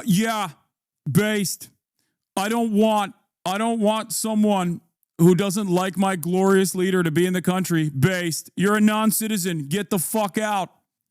Yeah, based. I don't want someone who doesn't like my glorious leader to be in the country. Based. You're a non-citizen. Get the fuck out.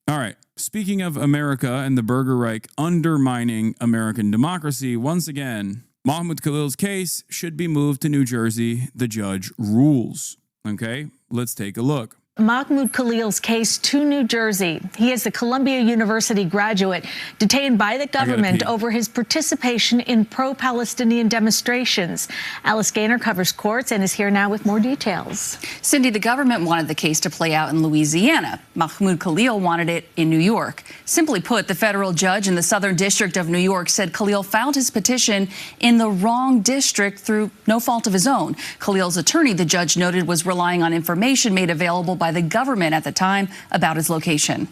All right. Speaking of America and the Burger Reich undermining American democracy, once again, Mahmoud Khalil's case should be moved to New Jersey. The judge rules. Okay, let's take a look. Mahmoud Khalil's case to New Jersey. He is a Columbia University graduate detained by the government over his participation in pro-Palestinian demonstrations. Alice Gaynor covers courts and is here now with more details. Cindy, the government wanted the case to play out in Louisiana. Mahmoud Khalil wanted it in New York. Simply put, the federal judge in the Southern District of New York said Khalil filed his petition in the wrong district through no fault of his own. Khalil's attorney, the judge noted, was relying on information made available by the government at the time about his location.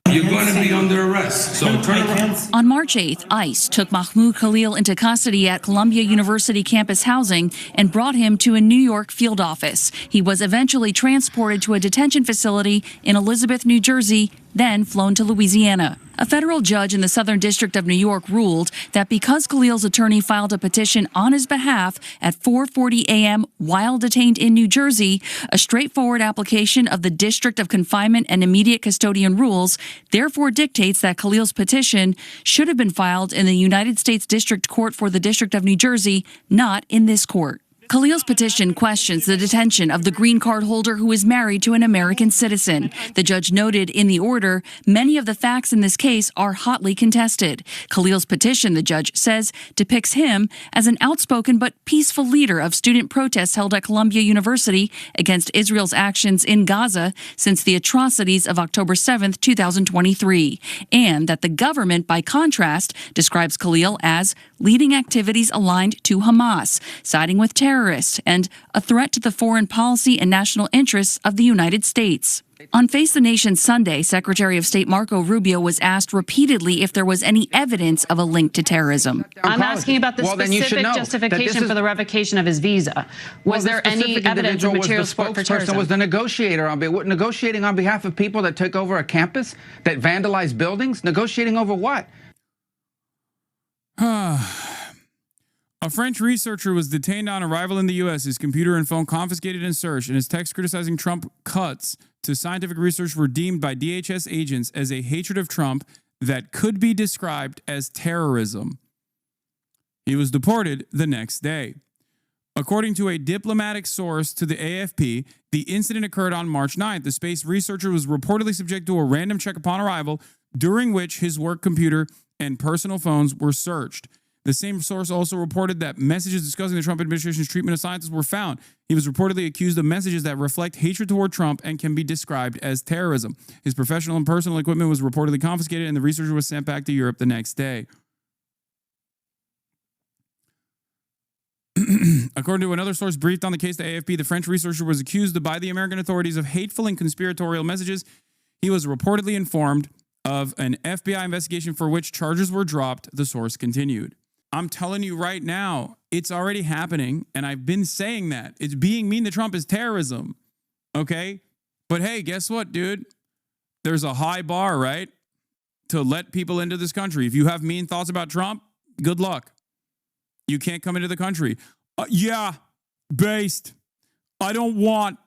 You're going to be under arrest. So turn around. On March 8th, ICE took Mahmoud Khalil into custody at Columbia University campus housing and brought him to a New York field office. He was eventually transported to a detention facility in Elizabeth, New Jersey, then flown to Louisiana. A federal judge in the Southern District of New York ruled that because Khalil's attorney filed a petition on his behalf at 4:40 a.m. while detained in New Jersey, a straightforward application of the District of Confinement and Immediate Custodian rules therefore dictates that Khalil's petition should have been filed in the United States District Court for the District of New Jersey, not in this court. Khalil's petition questions the detention of the green card holder who is married to an American citizen. The judge noted in the order, many of the facts in this case are hotly contested. Khalil's petition, the judge says, depicts him as an outspoken but peaceful leader of student protests held at Columbia University against Israel's actions in Gaza since the atrocities of October 7, 2023, and that the government, by contrast, describes Khalil as leading activities aligned to Hamas, siding with terrorists, and a threat to the foreign policy and national interests of the United States. On Face the Nation Sunday, Secretary of State Marco Rubio was asked repeatedly if there was any evidence of a link to terrorism. I'm asking about the specific justification for the revocation of his visa. Was there any evidence of material support for terrorism? Was the negotiator negotiating on behalf of people that took over a campus, that vandalized buildings? Negotiating over what? A French researcher was detained on arrival in the U.S., his computer and phone confiscated and searched, and his text criticizing Trump cuts to scientific research were deemed by DHS agents as a hatred of Trump that could be described as terrorism. He was deported the next day. According to a diplomatic source to the AFP, the incident occurred on March 9th. The space researcher was reportedly subject to a random check upon arrival, during which his work computer and personal phones were searched. The same source also reported that messages discussing the Trump administration's treatment of scientists were found. He was reportedly accused of messages that reflect hatred toward Trump and can be described as terrorism. His professional and personal equipment was reportedly confiscated, and the researcher was sent back to Europe the next day. According to another source briefed on the case to AFP, the French researcher was accused by the American authorities of hateful and conspiratorial messages. He was reportedly informed of an FBI investigation for which charges were dropped, the source continued. I'm telling you right now, it's already happening, and I've been saying that. It's being mean to Trump is terrorism, okay? But hey, guess what, dude? There's a high bar, right, to let people into this country. If you have mean thoughts about Trump, good luck. You can't come into the country. Yeah, based. I don't want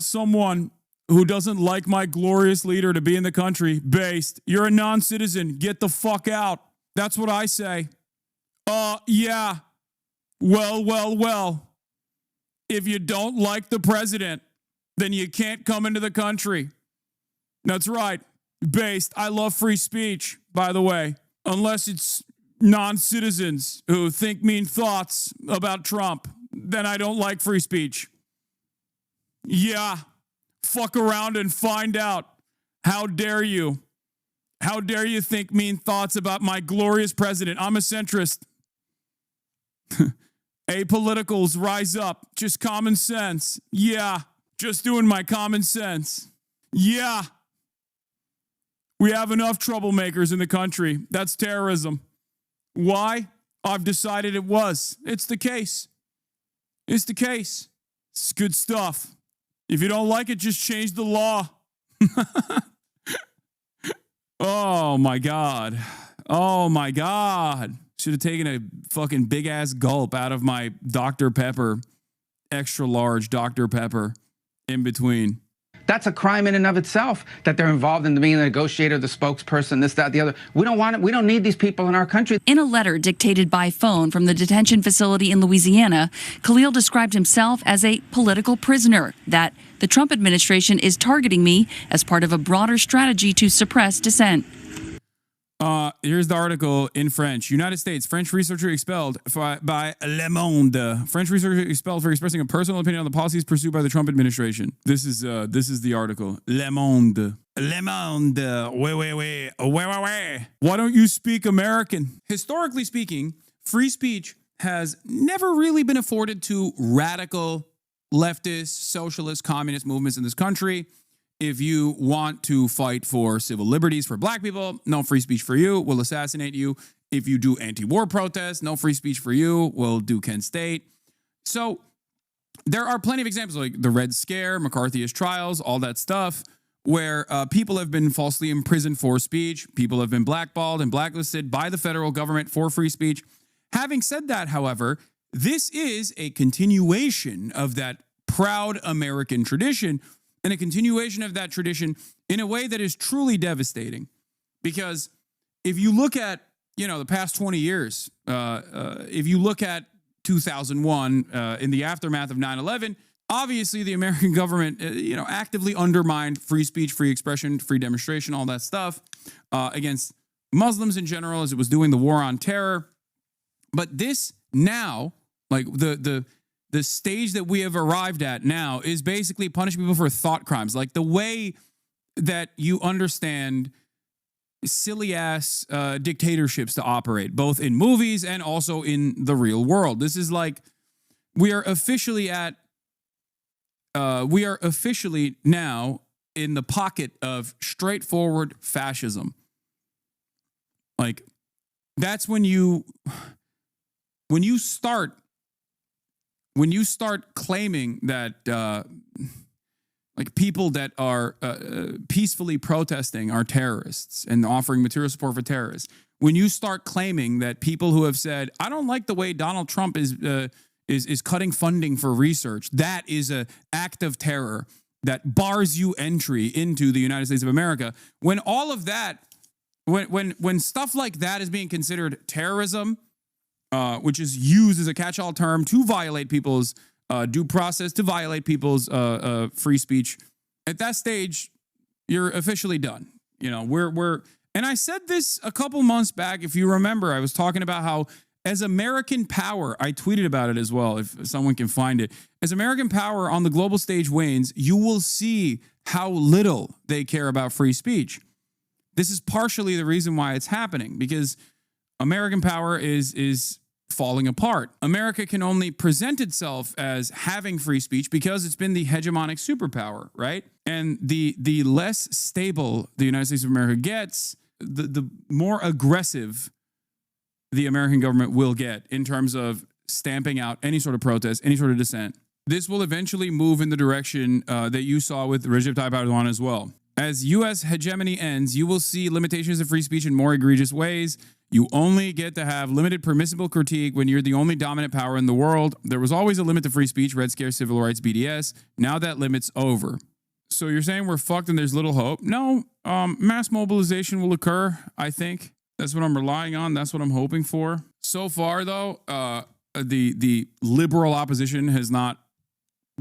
someone who doesn't like my glorious leader to be in the country. Based. You're a non-citizen. Get the fuck out. That's what I say. Yeah. Well. If you don't like the president, then you can't come into the country. That's right. Based. I love free speech, by the way. Unless it's non-citizens who think mean thoughts about Trump, then I don't like free speech. Yeah. Fuck around and find out. How dare you? How dare you think mean thoughts about my glorious president? I'm a centrist. Apoliticals, rise up. Just common sense. Yeah. Just doing my common sense. Yeah. We have enough troublemakers in the country. That's terrorism. Why? I've decided it was. It's the case. It's the case. It's good stuff. If you don't like it, just change the law. Oh, my God. Oh my God. Should have taken a fucking big ass gulp out of my Dr. Pepper, extra large Dr. Pepper in between. That's a crime in and of itself, that they're involved in being the negotiator, the spokesperson, this, that, the other. We don't want it. We don't need these people in our country. In a letter dictated by phone from the detention facility in Louisiana, Khalil described himself as a political prisoner, that the Trump administration is targeting me as part of a broader strategy to suppress dissent. Here's the article in French. United States, French researcher expelled by Le Monde. French researcher expelled for expressing a personal opinion on the policies pursued by the Trump administration. This is the article. Le Monde. Le Monde. Ouais. Why don't you speak American? Historically speaking, free speech has never really been afforded to radical leftist, socialist, communist movements in this country. If you want to fight for civil liberties for black people, no free speech for you. We'll assassinate you. If you do anti-war protests, no free speech for you. We'll do Kent State. So there are plenty of examples like the Red Scare, McCarthyist trials, all that stuff, where people have been falsely imprisoned for speech. People have been blackballed and blacklisted by the federal government for free speech. Having said that, however, this is a continuation of that proud American tradition, and a continuation of that tradition in a way that is truly devastating. Because if you look at, the past 20 years, if you look at 2001 in the aftermath of 9/11, obviously the American government, actively undermined free speech, free expression, free demonstration, all that stuff against Muslims in general as it was doing the war on terror. But this now, like the stage that we have arrived at now is basically punishing people for thought crimes. Like the way that you understand silly ass dictatorships to operate, both in movies and also in the real world. This is like, we are officially now in the pocket of straightforward fascism. Like that's when you start claiming that like people that are peacefully protesting are terrorists and offering material support for terrorists, when you start claiming that people who have said, I don't like the way Donald Trump is cutting funding for research, that is an act of terror that bars you entry into the United States of America. When all of that, when stuff like that is being considered terrorism, which is used as a catch-all term to violate people's due process, to violate people's free speech. At that stage, you're officially done. And I said this a couple months back. If you remember, I was talking about how as American power, I tweeted about it as well, if someone can find it. As American power on the global stage wanes, you will see how little they care about free speech. This is partially the reason why it's happening, because American power is falling apart. America can only present itself as having free speech because it's been the hegemonic superpower, right? And the less stable the United States of America gets, the more aggressive the American government will get in terms of stamping out any sort of protest, any sort of dissent. This will eventually move in the direction that you saw with Recep Tayyip Erdogan as well. As U.S. hegemony ends, you will see limitations of free speech in more egregious ways. You only get to have limited permissible critique when you're the only dominant power in the world. There was always a limit to free speech, Red Scare, civil rights, BDS. Now that limit's over. So you're saying we're fucked and there's little hope? No, mass mobilization will occur, I think. That's what I'm relying on. That's what I'm hoping for. So far, though, the liberal opposition has not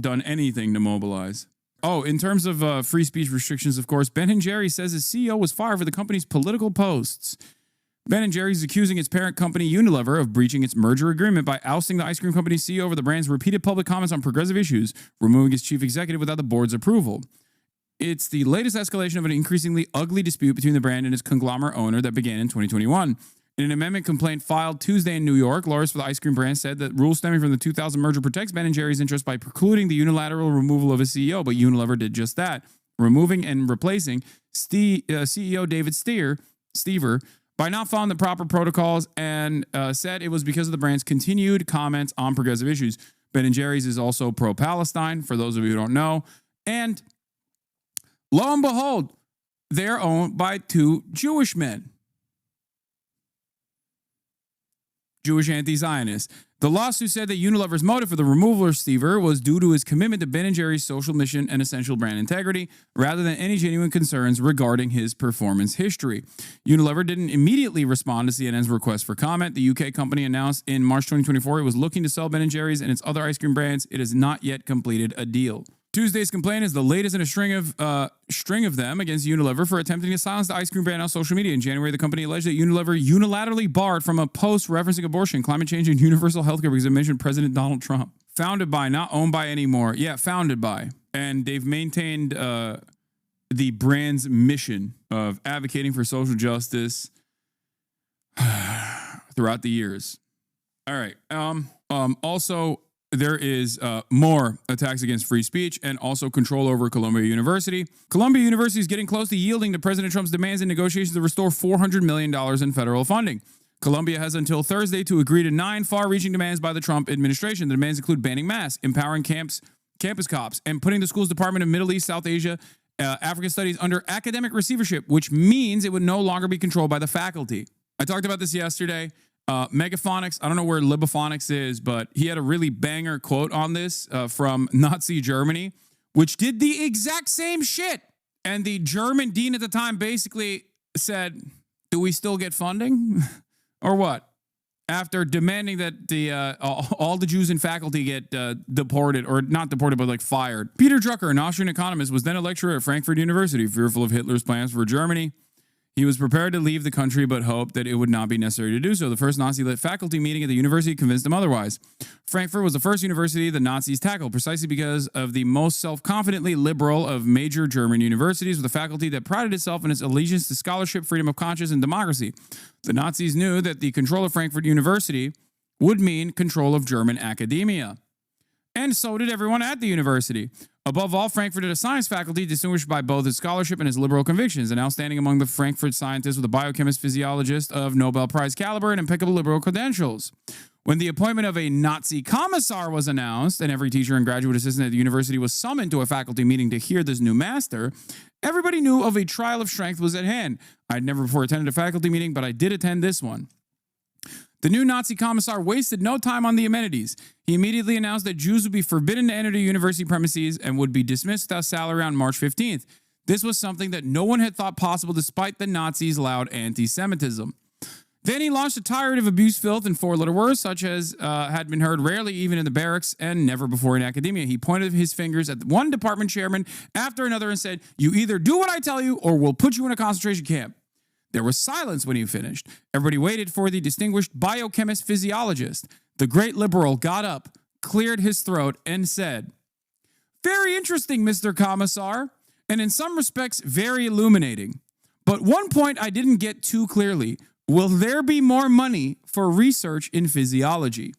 done anything to mobilize. Oh, in terms of free speech restrictions, of course, Ben & Jerry's says his CEO was fired for the company's political posts. Ben & Jerry's is accusing its parent company, Unilever, of breaching its merger agreement by ousting the ice cream company's CEO over the brand's repeated public comments on progressive issues, removing its chief executive without the board's approval. It's the latest escalation of an increasingly ugly dispute between the brand and its conglomerate owner that began in 2021. In an amendment complaint filed Tuesday in New York, lawyers for the ice cream brand said that rules stemming from the 2000 merger protects Ben & Jerry's interest by precluding the unilateral removal of a CEO, but Unilever did just that, removing and replacing CEO David Stever by not following the proper protocols, and said it was because of the brand's continued comments on progressive issues. Ben & Jerry's is also pro-Palestine, for those of you who don't know, and lo and behold, they're owned by two Jewish men. Jewish anti-Zionists. The lawsuit said that Unilever's motive for the removal of Stever was due to his commitment to Ben & Jerry's social mission and essential brand integrity, rather than any genuine concerns regarding his performance history. Unilever didn't immediately respond to CNN's request for comment. The UK company announced in March 2024 it was looking to sell Ben & Jerry's and its other ice cream brands. It has not yet completed a deal. Tuesday's complaint is the latest in a string of them against Unilever for attempting to silence the ice cream brand on social media. In January, the company alleged that Unilever unilaterally barred from a post referencing abortion, climate change, and universal healthcare because it mentioned President Donald Trump. Founded by, not owned by anymore. Yeah, founded by. And they've maintained the brand's mission of advocating for social justice throughout the years. All right. Also, there is more attacks against free speech and also control over Columbia University. Columbia University is getting close to yielding to President Trump's demands in negotiations to restore $400 million in federal funding. Columbia has until Thursday to agree to 9 far-reaching demands by the Trump administration. The demands include banning masks, empowering campus cops, and putting the school's Department of Middle East, South Asia, African Studies under academic receivership, which means it would no longer be controlled by the faculty. I talked about this yesterday. Megaphonics, I don't know where Libophonics is, but he had a really banger quote on this from Nazi Germany, which did the exact same shit. And the German dean at the time basically said, do we still get funding or what? After demanding that all the Jews in faculty get deported, or not deported, but like fired. Peter Drucker, an Austrian economist, was then a lecturer at Frankfurt University, fearful of Hitler's plans for Germany. He was prepared to leave the country, but hoped that it would not be necessary to do so. The first Nazi-led faculty meeting at the university convinced him otherwise. Frankfurt was the first university the Nazis tackled, precisely because of the most self-confidently liberal of major German universities, with a faculty that prided itself in its allegiance to scholarship, freedom of conscience, and democracy. The Nazis knew that the control of Frankfurt University would mean control of German academia. And so did everyone at the university. Above all, Frankfurt had a science faculty distinguished by both its scholarship and its liberal convictions, and outstanding among the Frankfurt scientists with a biochemist physiologist of Nobel Prize caliber and impeccable liberal credentials. When the appointment of a Nazi commissar was announced, and every teacher and graduate assistant at the university was summoned to a faculty meeting to hear this new master, everybody knew of a trial of strength was at hand. I'd never before attended a faculty meeting, but I did attend this one. The new Nazi commissar wasted no time on the amenities. He immediately announced that Jews would be forbidden to enter the university premises and would be dismissed without salary on March 15th. This was something that no one had thought possible despite the Nazis' loud anti-Semitism. Then he launched a tirade of abuse, filth, and four-letter words, such as had been heard rarely even in the barracks and never before in academia. He pointed his fingers at one department chairman after another and said, "You either do what I tell you or we'll put you in a concentration camp." There was silence when he finished. Everybody waited for the distinguished biochemist physiologist. The great liberal got up, cleared his throat, and said, "Very interesting, Mr. Commissar, and in some respects, very illuminating. But one point I didn't get too clearly. Will there be more money for research in physiology?"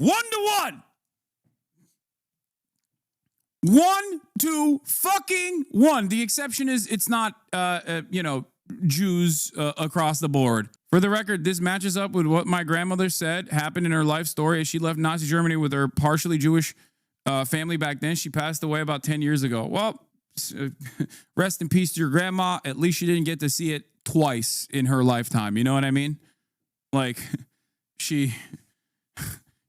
1-to-1. 1-to-fucking-1. The exception is it's not, Jews across the board. For the record, this matches up with what my grandmother said happened in her life story as she left Nazi Germany with her partially Jewish family back then. She passed away about 10 years ago. Well, rest in peace to your grandma. At least she didn't get to see it twice in her lifetime. You know what I mean? Like, she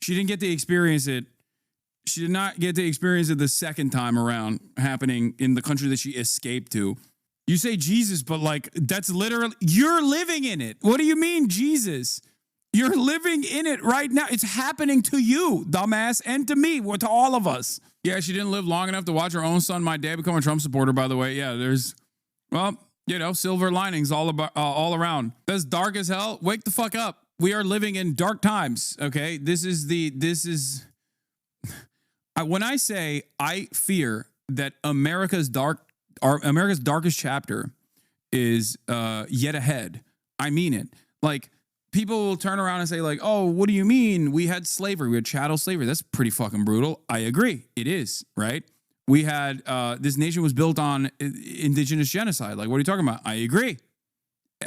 didn't get to experience it. She did not get to experience it the second time around happening in the country that she escaped to. You say Jesus, but like, that's literally, you're living in it. What do you mean, Jesus? You're living in it right now. It's happening to you, dumbass, and to me, to all of us. Yeah, she didn't live long enough to watch her own son, my dad, become a Trump supporter, by the way. Yeah, there's, well, silver linings all around. That's dark as hell. Wake the fuck up. We are living in dark times, okay? When I say I fear that America's darkest chapter is yet ahead, I mean it. Like, people will turn around and say, like, oh, what do you mean? We had slavery. We had chattel slavery. That's pretty fucking brutal. I agree. It is, right? We had, this nation was built on indigenous genocide. Like, what are you talking about? I agree.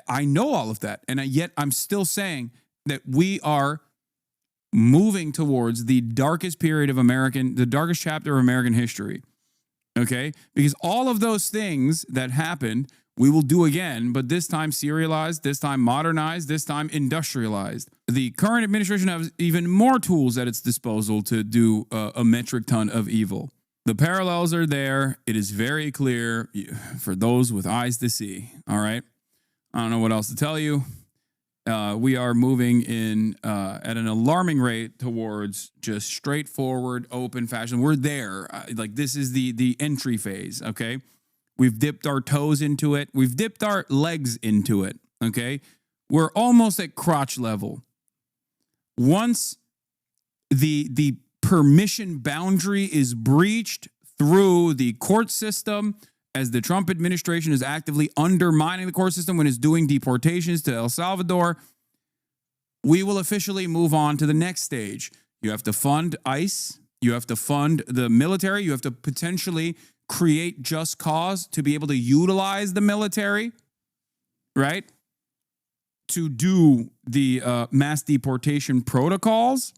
I know all of that. And yet I'm still saying that we are moving towards the darkest period of the darkest chapter of American history. Okay? Because all of those things that happened we will do again, but this time serialized, this time modernized, this time industrialized. The current administration has even more tools at its disposal to do a metric ton of evil. The parallels are there. It is very clear for those with eyes to see. All right. I don't know what else to tell you. We are moving in at an alarming rate towards just straightforward, open fashion. We're there. Like, this is the entry phase. Okay. We've dipped our toes into it. We've dipped our legs into it, okay? We're almost at crotch level. Once the permission boundary is breached through the court system, as the Trump administration is actively undermining the court system when it's doing deportations to El Salvador, we will officially move on to the next stage. You have to fund ICE. You have to fund the military. You have to potentially create just cause to be able to utilize the military, right? To do the mass deportation protocols.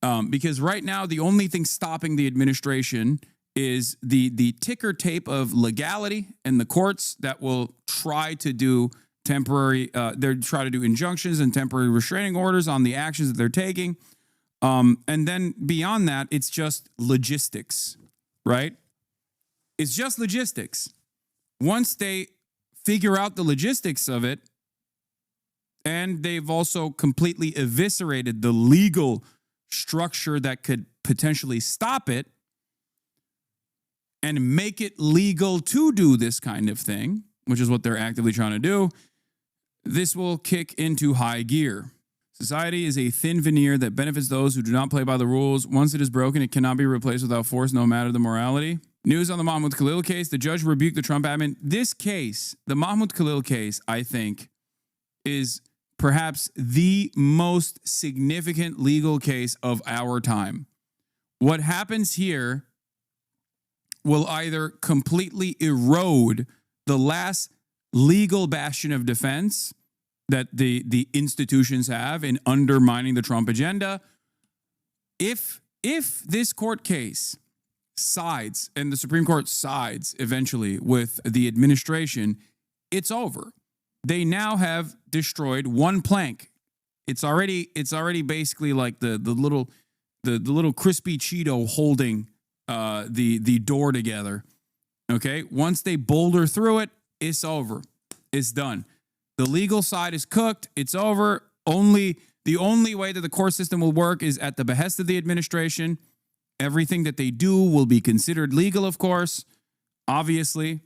Because right now, the only thing stopping the administration is the ticker tape of legality and the courts that will try to do temporary, they try to do injunctions and temporary restraining orders on the actions that they're taking. And then beyond that, it's just logistics. Right? It's just logistics. Once they figure out the logistics of it, and they've also completely eviscerated the legal structure that could potentially stop it and make it legal to do this kind of thing, which is what they're actively trying to do, this will kick into high gear. Society is a thin veneer that benefits those who do not play by the rules. Once it is broken, it cannot be replaced without force, no matter the morality. News on the Mahmoud Khalil case. The judge rebuked the Trump admin. This case, the Mahmoud Khalil case, I think, is perhaps the most significant legal case of our time. What happens here will either completely erode the last legal bastion of defense that the institutions have in undermining the Trump agenda. If this court case sides and the Supreme Court sides eventually with the administration, it's over. They now have destroyed one plank. It's already basically like the little crispy Cheeto holding the door together. Okay, once they boulder through it, it's over. It's done. The legal side is cooked. It's over. The only way that the court system will work is at the behest of the administration. Everything that they do will be considered legal, of course. Obviously,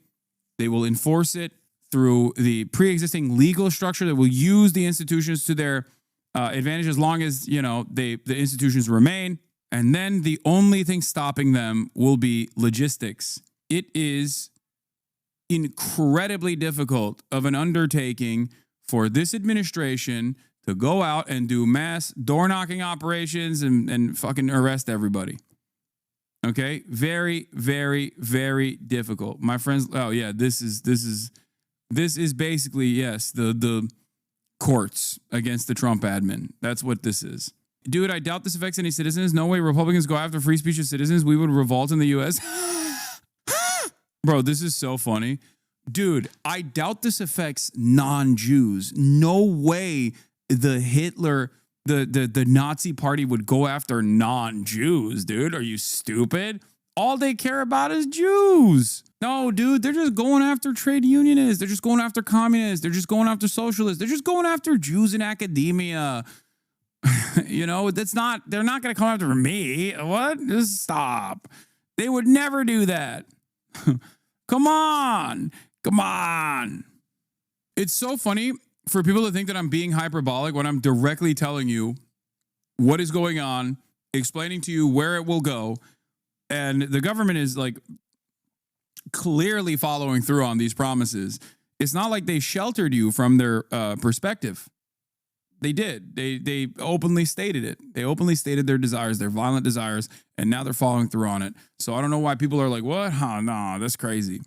they will enforce it through the pre-existing legal structure that will use the institutions to their advantage as long as, the institutions remain. And then the only thing stopping them will be logistics. It is incredibly difficult of an undertaking for this administration to go out and do mass door-knocking operations and fucking arrest everybody. Okay? Very, very, very difficult. My friends, oh yeah, this is basically, yes, the courts against the Trump admin. That's what this is. Dude, I doubt this affects any citizens. No way Republicans go after free speech of citizens. We would revolt in the U.S. Bro, this is so funny. Dude, I doubt this affects non-Jews. No way the Hitler, the Nazi party would go after non-Jews, dude. Are you stupid? All they care about is Jews. No, dude, they're just going after trade unionists. They're just going after communists. They're just going after socialists. They're just going after Jews in academia. They're not going to come after me. What? Just stop. They would never do that. Come on. It's so funny for people to think that I'm being hyperbolic when I'm directly telling you what is going on, explaining to you where it will go. And the government is like clearly following through on these promises. It's not like they sheltered you from their perspective. They did. They openly stated it. They openly stated their desires, their violent desires, and now they're following through on it. So I don't know why people are like, what? No, that's crazy.